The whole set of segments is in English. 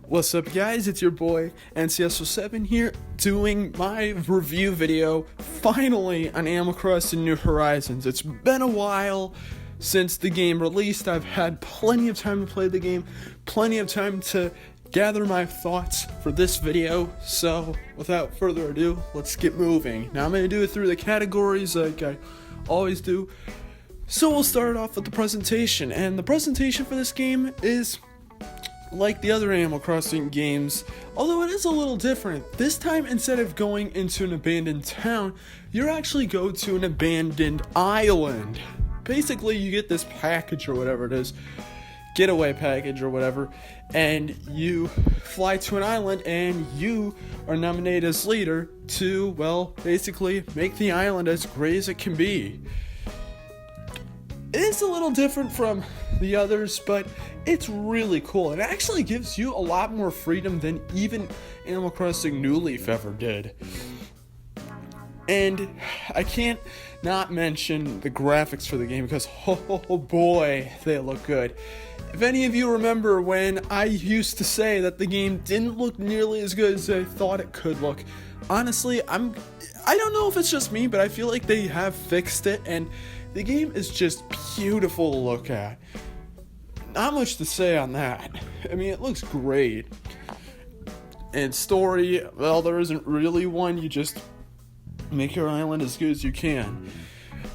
What's up, guys? It's your boy NCS07 here doing my review video finally on Animal Crossing New Horizons. It's been a while since the game released. I've had plenty of time to play the game, plenty of time to gather my thoughts for this video. So without further ado, let's get moving. Now I'm going to do it through the categories like I always do. So we'll start off with the presentation, and the presentation for this game is like the other Animal Crossing games, although it is a little different. This time, instead of going into an abandoned town, you actually go to an abandoned island. Basically, you get this package or whatever it is, getaway package or whatever, and you fly to an island and you are nominated as leader to, well, basically make the island as great as it can be. It is a little different from the others, but it's really cool. It actually gives you a lot more freedom than even Animal Crossing New Leaf ever did. And I can't not mention the graphics for the game because, oh boy, they look good. If any of you remember when I used to say that the game didn't look nearly as good as I thought it could look, honestly, I don't know if it's just me, but I feel like they have fixed it, and the game is just beautiful to look at. Not much to say on that. I mean, it looks great. And story, well, there isn't really one. You just make your island as good as you can.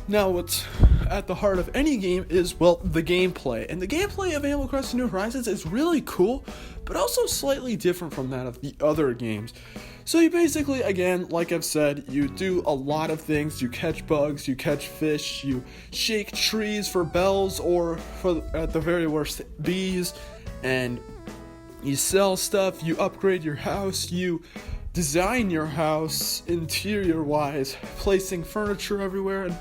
Now, what's at the heart of any game is, well, the gameplay. And the gameplay of Animal Crossing New Horizons is really cool, but also slightly different from that of the other games. So you basically, again, like I've said, you do a lot of things. You catch bugs, you catch fish, you shake trees for bells, or at the very worst, bees, and you sell stuff, you upgrade your house, you design your house interior-wise, placing furniture everywhere, and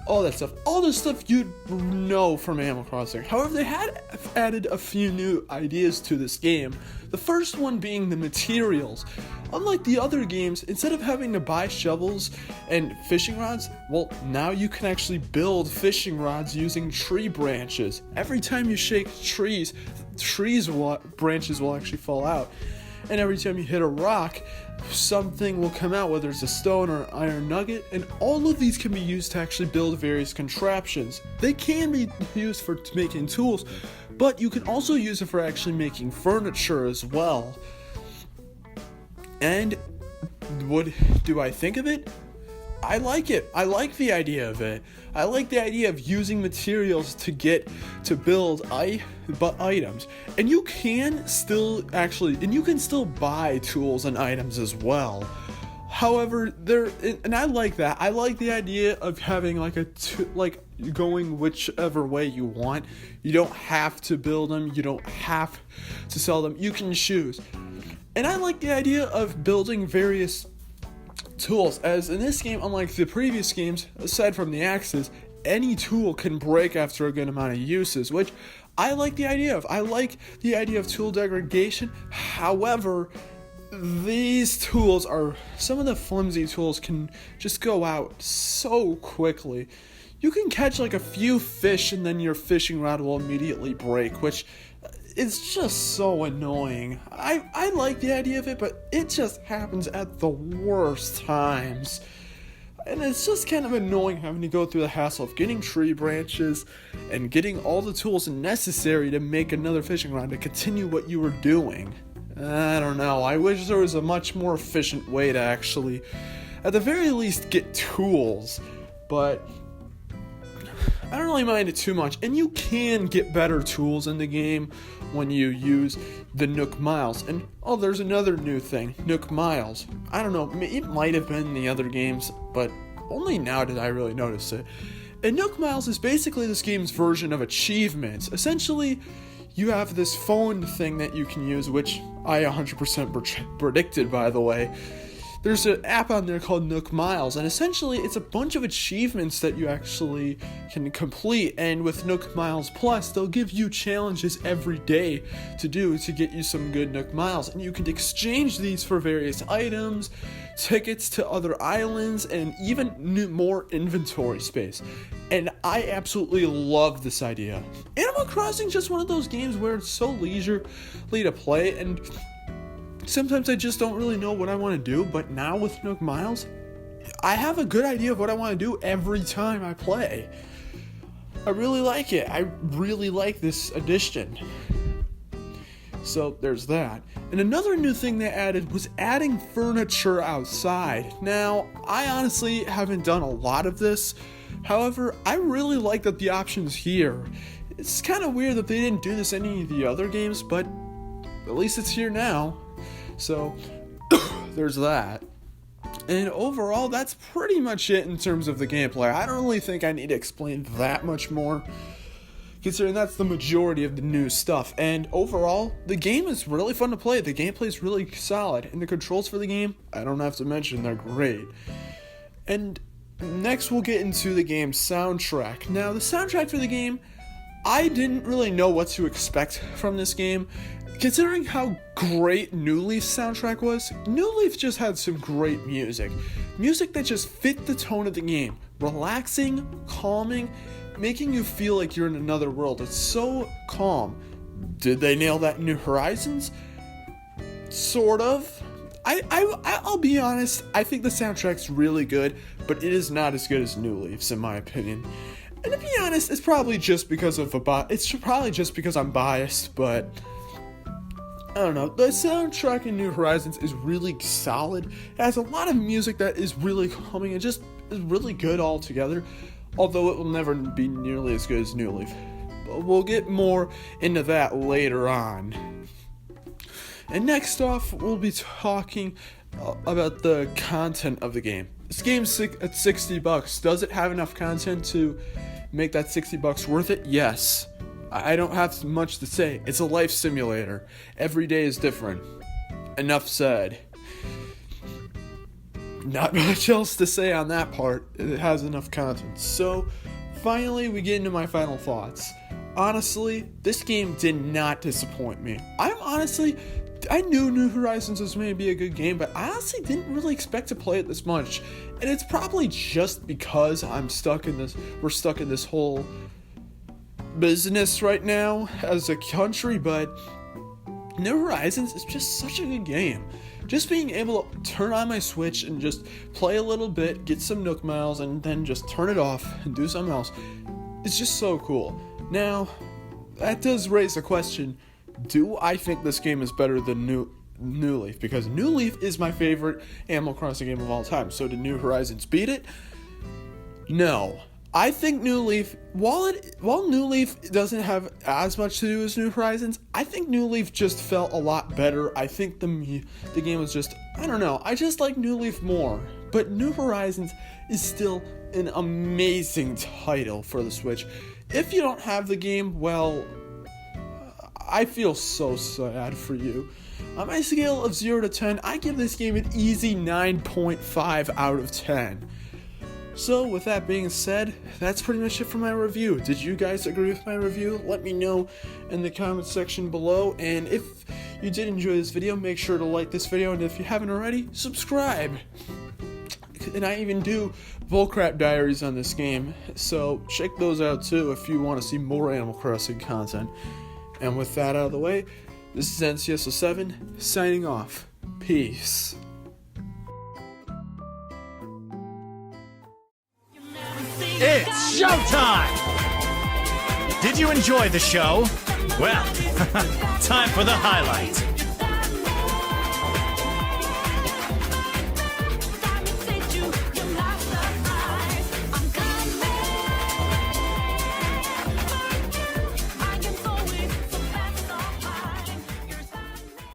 all that stuff. All the stuff you'd know from Animal Crossing. However, they had added a few new ideas to this game. The first one being the materials. Unlike the other games, instead of having to buy shovels and fishing rods, well, now you can actually build fishing rods using tree branches. Every time you shake trees, branches will actually fall out. And every time you hit a rock, something will come out, whether it's a stone or an iron nugget, and all of these can be used to actually build various contraptions. They can be used for making tools, but you can also use it for actually making furniture as well. And what do I think of it? I like it. I like the idea of it. I like the idea of using materials to build items. And you can still buy tools and items as well. However, and I like that. I like the idea of having going whichever way you want. You don't have to build them. You don't have to sell them. You can choose. And I like the idea of building various tools, as in this game, unlike the previous games, aside from the axes, any tool can break after a good amount of uses, which I like the idea of. I like the idea of tool degradation. However, these tools some of the flimsy tools can just go out so quickly. You can catch like a few fish and then your fishing rod will immediately break, which it's just so annoying. I like the idea of it, but it just happens at the worst times. And it's just kind of annoying having to go through the hassle of getting tree branches and getting all the tools necessary to make another fishing rod to continue what you were doing. I don't know. I wish there was a much more efficient way to actually, at the very least, get tools. But I don't really mind it too much, and you can get better tools in the game when you use the Nook Miles. And there's another new thing, Nook Miles. I don't know, it might have been in the other games, but only now did I really notice it. And Nook Miles is basically this game's version of achievements. Essentially, you have this phone thing that you can use, which I 100% predicted, by the way, there's an app on there called Nook Miles, and essentially it's a bunch of achievements that you actually can complete. And with Nook Miles Plus, they'll give you challenges every day to do to get you some good Nook Miles, and you can exchange these for various items, tickets to other islands, and even more inventory space. And I absolutely love this idea. Animal Crossing is just one of those games where it's so leisurely to play, and sometimes I just don't really know what I want to do. But now with Nook Miles, I have a good idea of what I want to do every time I play. I really like it. I really like this addition. So there's that. And another new thing they added was adding furniture outside. Now, I honestly haven't done a lot of this. However, I really like that the option's here. It's kind of weird that they didn't do this in any of the other games, but at least it's here now. So there's that. And overall, that's pretty much it in terms of the gameplay. I don't really think I need to explain that much more, considering that's the majority of the new stuff. And overall, the game is really fun to play. The gameplay is really solid, and the controls for the game, I don't have to mention, they're great. And next we'll get into the game's soundtrack. Now, the soundtrack for the game, I didn't really know what to expect from this game. Considering how great New Leaf's soundtrack was, New Leaf just had some great music. Music that just fit the tone of the game. Relaxing, calming, making you feel like you're in another world. It's so calm. Did they nail that in New Horizons? Sort of. I'll be honest, I think the soundtrack's really good, but it is not as good as New Leaf's in my opinion. And to be honest, it's probably just because I'm biased, but I don't know. The soundtrack in New Horizons is really solid. It has a lot of music that is really calming and just is really good altogether, although it will never be nearly as good as New Leaf. But we'll get more into that later on. And next off, we'll be talking about the content of the game. This game's at $60. Does it have enough content to make that $60 worth it? Yes. I don't have much to say. It's a life simulator. Every day is different. Enough said. Not much else to say on that part. It has enough content. So, finally, we get into my final thoughts. Honestly, this game did not disappoint me. I knew New Horizons was going to be a good game, but I honestly didn't really expect to play it this much. And it's probably just because we're stuck in this whole business right now as a country, but New Horizons is just such a good game. Just being able to turn on my Switch and just play a little bit, get some Nook Miles, and then just turn it off and do something else. It's just so cool. Now, that does raise a question. Do I think this game is better than New Leaf? Because New Leaf is my favorite Animal Crossing game of all time. So did New Horizons beat it? No. I think New Leaf, while New Leaf doesn't have as much to do as New Horizons, I think New Leaf just felt a lot better. I think the game was just, I don't know, I just like New Leaf more. But New Horizons is still an amazing title for the Switch. If you don't have the game, well, I feel so sad for you. On my scale of 0 to 10, I give this game an easy 9.5 out of 10. So, with that being said, that's pretty much it for my review. Did you guys agree with my review? Let me know in the comment section below. And if you did enjoy this video, make sure to like this video. And if you haven't already, subscribe. And I even do bullcrap diaries on this game. So, check those out too if you want to see more Animal Crossing content. And with that out of the way, this is NCSO7 signing off. Peace. It's showtime! Did you enjoy the show? Well, time for the highlight.